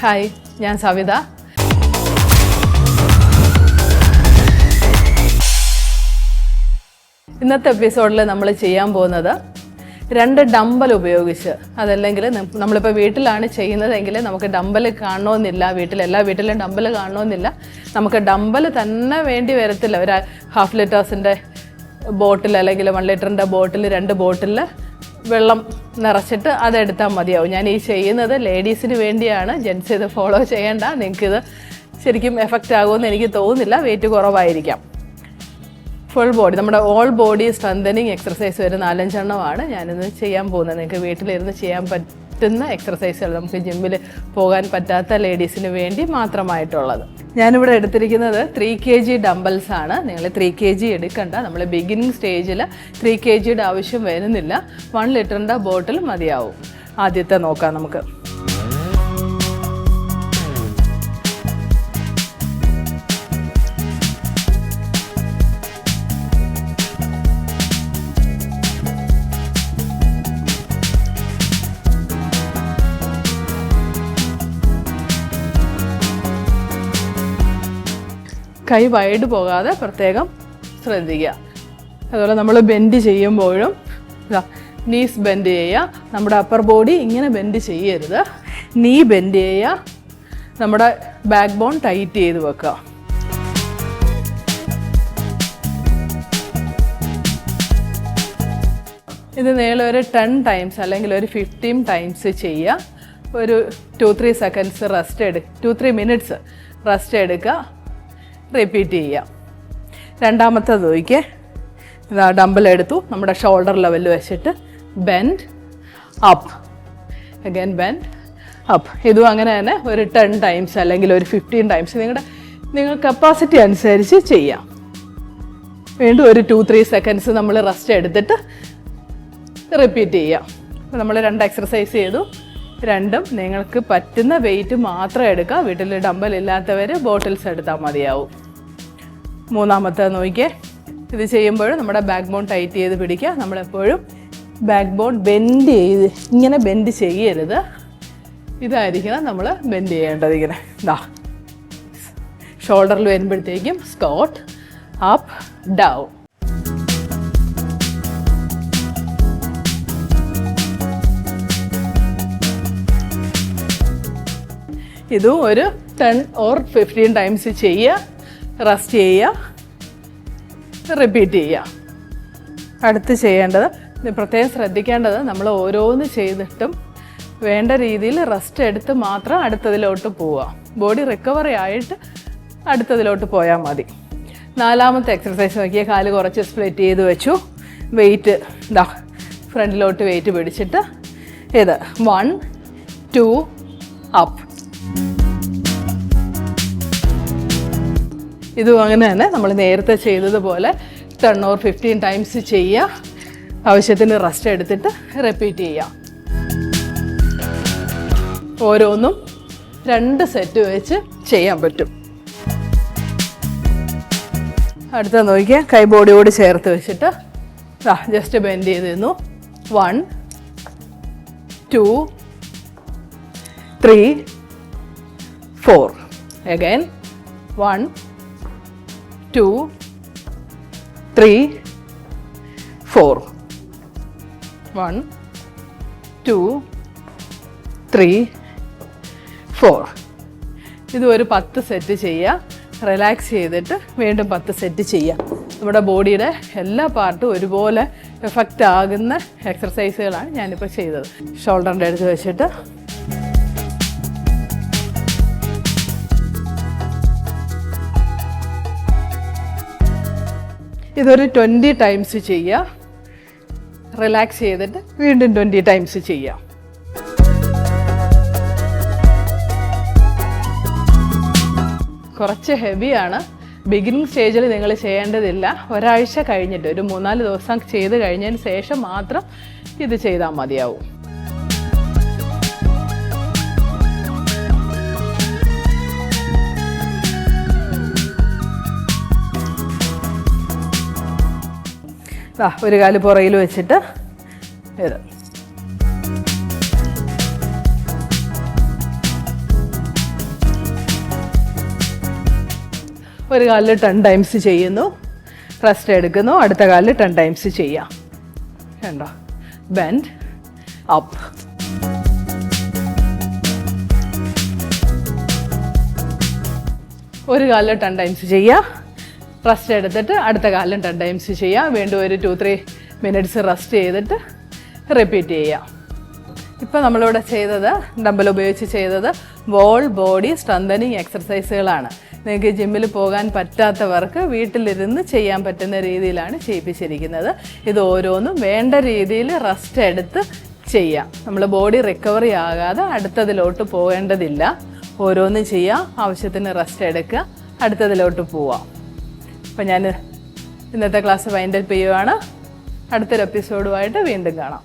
Hi, ഞാൻ സവിത. ഇന്നത്തെ എപ്പിസോഡിൽ നമ്മൾ ചെയ്യാൻ പോകുന്നത് 2 ഡമ്പൽ ഉപയോഗിച്ച്, അതല്ലെങ്കിൽ നമ്മളിപ്പോൾ വീട്ടിലാണ് ചെയ്യുന്നതെങ്കിൽ നമുക്ക് ഡമ്പൽ കാണണമെന്നില്ല, എല്ലാ വീട്ടിലും ഡമ്പൽ കാണണമെന്നില്ല. നമുക്ക് ഡമ്പൽ തന്നെ വേണ്ടി വരത്തില്ല. ഒരു ½ ലിറ്റേഴ്സിൻ്റെ ബോട്ടിൽ അല്ലെങ്കിൽ 1 ലിറ്ററിൻ്റെ ബോട്ടിൽ 2 ബോട്ടിൽ വെള്ളം നിറച്ചിട്ട് അതെടുത്താൽ മതിയാവും. ഞാൻ ഈ ചെയ്യുന്നത് ലേഡീസിന് വേണ്ടിയാണ്. ജെൻസ് ഇത് ഫോളോ ചെയ്യേണ്ട. നിങ്ങൾക്കിത് ശരിക്കും എഫക്റ്റ് ആകുമെന്ന് എനിക്ക് തോന്നുന്നില്ല. വെയിറ്റ് കുറവായിരിക്കാം. ഫുൾ ബോഡി, നമ്മുടെ ഓൾ ബോഡി സ്ട്രെങ്തനിങ് എക്സർസൈസ് ഒരു 4-5 എണ്ണമാണ് ഞാനിന്ന് ചെയ്യാൻ പോകുന്നത്. നിങ്ങൾക്ക് വീട്ടിലിരുന്ന് ചെയ്യാൻ പറ്റുന്ന എക്സർസൈസുകൾ, നമുക്ക് ജിമ്മിൽ പോകാൻ പറ്റാത്ത ലേഡീസിന് വേണ്ടി മാത്രമായിട്ടുള്ളത്. ഞാനിവിടെ എടുത്തിരിക്കുന്നത് 3 kg ഡംബൽസ് ആണ്. നിങ്ങൾ 3 kg എടുക്കണ്ട. നമ്മൾ ബിഗിനിങ് സ്റ്റേജിൽ 3 kgയുടെ ആവശ്യം വരുന്നില്ല. 1 ലിറ്ററിൻ്റെ ബോട്ടിൽ മതിയാവും. ആദ്യത്തെ നോക്കാം നമുക്ക്. കൈ വൈഡ് പോകാതെ പ്രത്യേകം ശ്രദ്ധിക്കുക. അതുപോലെ നമ്മൾ ബെൻഡ് ചെയ്യുമ്പോഴും നീസ് ബെൻഡ് ചെയ്യുക. നമ്മുടെ അപ്പർ ബോഡി ഇങ്ങനെ ബെൻഡ് ചെയ്യരുത്. നീ ബെൻഡ് ചെയ്യുക. നമ്മുടെ ബാക്ക് ബോൺ ടൈറ്റ് ചെയ്ത് വെക്കുക. ഇത് നീളം ഒരു 10 ടൈംസ് അല്ലെങ്കിൽ ഒരു 15 ടൈംസ് ചെയ്യുക. ഒരു 2-3 സെക്കൻഡ്സ് റെസ്റ്റ് 2-3 മിനിറ്റ്സ് റെസ്റ്റ് എടുക്കുക. റിപ്പീറ്റ് ചെയ്യുക. രണ്ടാമത്തേത് നോക്കിയേ. ഇതാ ഡമ്പൽ എടുത്തു. നമ്മുടെ ഷോൾഡർ ലെവലിൽ വെച്ചിട്ട് bend up, again bend up. ഇതും അങ്ങനെ തന്നെ ഒരു 10 ടൈംസ് അല്ലെങ്കിൽ ഒരു 15 ടൈംസ് നിങ്ങൾ കപ്പാസിറ്റി അനുസരിച്ച് ചെയ്യാം. വീണ്ടും ഒരു 2-3 സെക്കൻഡ്സ് നമ്മൾ റെസ്റ്റ് എടുത്തിട്ട് റിപ്പീറ്റ് ചെയ്യാം. അപ്പോൾ നമ്മൾ 2 എക്സർസൈസ് ചെയ്തു. 2ഉം നിങ്ങൾക്ക് പറ്റുന്ന വെയിറ്റ് മാത്രം എടുക്കുക. വീട്ടിൽ ഡമ്പൽ ഇല്ലാത്തവർ ബോട്ടിൽസ് എടുത്താൽ മതിയാവും. മൂന്നാമത്തേത് നോക്കിയേ. ഇത് ചെയ്യുമ്പോഴും നമ്മുടെ ബാക്ക് ബോൺ ടൈറ്റ് ചെയ്ത് പിടിക്കുക. നമ്മളെപ്പോഴും ബാക്ക് ബോൺ ബെൻഡ് ചെയ്ത് ഇങ്ങനെ ബെൻഡ് ചെയ്യരുത്. ഇതായിരിക്കണം നമ്മൾ ബെൻഡ് ചെയ്യേണ്ടത്. ഇങ്ങനെ ഷോൾഡറിൽ വരുമ്പോഴത്തേക്കും സ്ക്വാട്ട് അപ്പ് ഡൗൺ. ഇതും ഒരു 10 or 15 ടൈംസ് ചെയ്യുക. റെസ്റ്റ് ചെയ്യുക. റിപ്പീറ്റ് ചെയ്യുക. അടുത്ത് ചെയ്യേണ്ടത്, പ്രത്യേകം ശ്രദ്ധിക്കേണ്ടത്, നമ്മൾ ഓരോന്ന് ചെയ്തിട്ടും വേണ്ട രീതിയിൽ റെസ്റ്റ് എടുത്ത് മാത്രം അടുത്തതിലോട്ട് പോവുക. ബോഡി റിക്കവറി ആയിട്ട് അടുത്തതിലോട്ട് പോയാൽ മതി. 4ാമത്തെ എക്സർസൈസ് നോക്കിയാൽ കാല് കുറച്ച് സ്പ്ലിറ്റ് ചെയ്ത് വെച്ചു. വെയിറ്റ് ഫ്രണ്ടിലോട്ട് വെയിറ്റ് പിടിച്ചിട്ട് ഇത് 1 2 അപ്പ്. ഇതും അങ്ങനെ തന്നെ നമ്മൾ നേരത്തെ ചെയ്തതുപോലെ 10 or 15 ടൈംസ് ചെയ്യുക. ആവശ്യത്തിന് റെസ്റ്റ് എടുത്തിട്ട് റിപ്പീറ്റ് ചെയ്യുക. ഓരോന്നും 2 സെറ്റ് വെച്ച് ചെയ്യാൻ പറ്റും. അടുത്ത നോക്കിയാൽ കൈ ബോഡിയോട് ചേർത്ത് വെച്ചിട്ട് ജസ്റ്റ് ബെൻഡ് ചെയ്തിരുന്നു. 1 2 3 4. അഗൈൻ 1 2 3 4. 1 2 3 4. ഇത് ഒരു 10 സെറ്റ് ചെയ്യുക. റിലാക്സ് ചെയ്തിട്ട് വീണ്ടും 10 സെറ്റ് ചെയ്യുക. നമ്മുടെ ബോഡിയുടെ എല്ലാ പാർട്ടും ഒരുപോലെ എഫക്റ്റ് ആകുന്ന എക്സർസൈസുകളാണ് ഞാനിപ്പോൾ ചെയ്തത്. ഷോൾഡറിൻ്റെ അടുത്ത് വെച്ചിട്ട് ഇതൊരു 20 ടൈംസ് ചെയ്യുക. റിലാക്സ് ചെയ്തിട്ട് വീണ്ടും 20 ടൈംസ് ചെയ്യുക. കുറച്ച് ഹെവിയാണ്. ബിഗിനിങ് സ്റ്റേജിൽ നിങ്ങൾ ചെയ്യേണ്ടതില്ല. ഒരാഴ്ച കഴിഞ്ഞിട്ട് ഒരു 3-4 ദിവസം ചെയ്ത് കഴിഞ്ഞതിന് ശേഷം മാത്രം ഇത് ചെയ്താൽ മതിയാവും. ഒരു കാല് പുറകിൽ വെച്ചിട്ട് ഇത് ഒരു കാലിൽ 10 ടൈംസ് ചെയ്യുന്നു, റെസ്റ്റ് എടുക്കുന്നു, അടുത്ത കാലിൽ 10 ടൈംസ് ചെയ്യാം. കണ്ടോ? Bend up. ഒരു കാലിൽ 10 ടൈംസ് ചെയ്യുക, റെസ്റ്റ് എടുത്തിട്ട് അടുത്ത കാലിലും 10 ടൈംസ് ചെയ്യുക. വീണ്ടും ഒരു 2-3 മിനിറ്റ്സ് റെസ്റ്റ് ചെയ്തിട്ട് റിപ്പീറ്റ് ചെയ്യുക. ഇപ്പോൾ നമ്മളിവിടെ ചെയ്തത്, ഡമ്പൽ ഉപയോഗിച്ച് ചെയ്തത് വോൾ ബോഡി സ്ട്രെങ്തനിങ് എക്സർസൈസുകളാണ്. നിങ്ങൾക്ക് ജിമ്മിൽ പോകാൻ പറ്റാത്തവർക്ക് വീട്ടിലിരുന്ന് ചെയ്യാൻ പറ്റുന്ന രീതിയിലാണ് ചെയ്യിപ്പിച്ചിരിക്കുന്നത്. ഇത് ഓരോന്നും വേണ്ട രീതിയിൽ റെസ്റ്റ് എടുത്ത് ചെയ്യാം. നമ്മൾ ബോഡി റിക്കവറി ആകാതെ അടുത്തതിലോട്ട് പോകേണ്ടതില്ല. ഓരോന്നും ചെയ്യുക, ആവശ്യത്തിന് റെസ്റ്റ് എടുക്കുക, അടുത്തതിലോട്ട് പോവാം. അപ്പം ഞാൻ ഇന്നത്തെ ക്ലാസ് വൈൻഡപ്പ് ചെയ്യുവാണ്. അടുത്തൊരു എപ്പിസോഡുമായിട്ട് വീണ്ടും കാണാം.